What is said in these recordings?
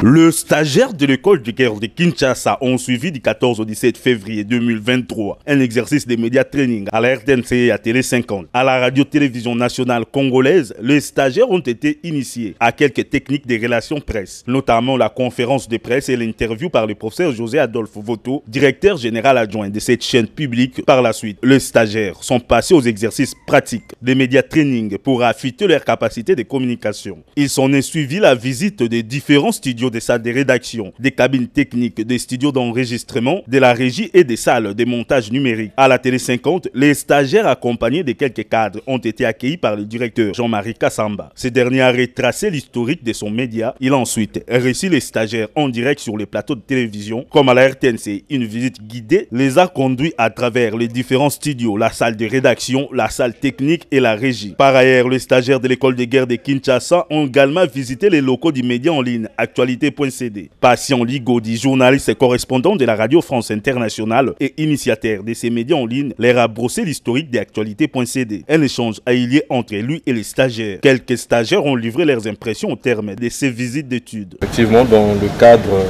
Le stagiaire de l'école de guerre de Kinshasa ont suivi du 14 au 17 février 2023 un exercice de média training à la RTNC et à Télé 50. À la radio-télévision nationale congolaise, les stagiaires ont été initiés à quelques techniques de relations presse, notamment la conférence de presse et l'interview par le professeur José Adolphe Voto, directeur général adjoint de cette chaîne publique. Par la suite, les stagiaires sont passés aux exercices pratiques des médias training pour affûter leur capacité de communication. Ils s'en est suivi la visite des différents studios des salles de rédaction, des cabines techniques, des studios d'enregistrement, de la régie et des salles de montage numérique. À la Télé 50, les stagiaires accompagnés de quelques cadres ont été accueillis par le directeur Jean-Marie Kassamba. Ce dernier a retracé l'historique de son média. Il a ensuite reçu les stagiaires en direct sur les plateaux de télévision. Comme à la RTNC, une visite guidée les a conduits à travers les différents studios, la salle de rédaction, la salle technique et la régie. Par ailleurs, les stagiaires de l'école de guerre de Kinshasa ont également visité les locaux du média en ligne Actualité.cd. Patient Ligodi, journaliste et correspondant de la Radio France Internationale et initiateur de ces médias en ligne, leur a brossé l'historique d'Actualité.cd. Un échange a eu lieu entre lui et les stagiaires. Quelques stagiaires ont livré leurs impressions au terme de ces visites d'études. Effectivement, dans le cadre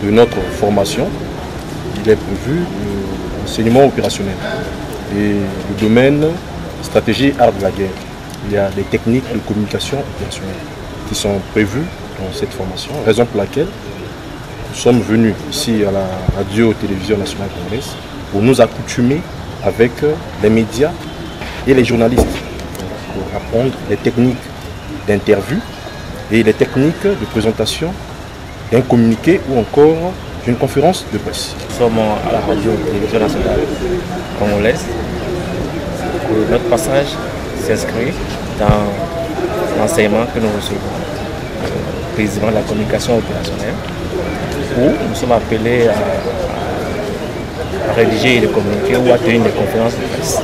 de notre formation, il est prévu l'enseignement opérationnel et le domaine stratégie art de la guerre. Il y a des techniques de communication opérationnelle qui sont prévues dans cette formation, raison pour laquelle nous sommes venus ici à la radio-télévision nationale congolaise pour nous accoutumer avec les médias et les journalistes pour apprendre les techniques d'interview et les techniques de présentation d'un communiqué ou encore d'une conférence de presse. Nous sommes à la radio-télévision nationale congolaise. Notre passage s'inscrit dans l'enseignement que nous recevons, président de la communication opérationnelle, où nous sommes appelés à rédiger des communiqués ou à tenir des conférences de presse.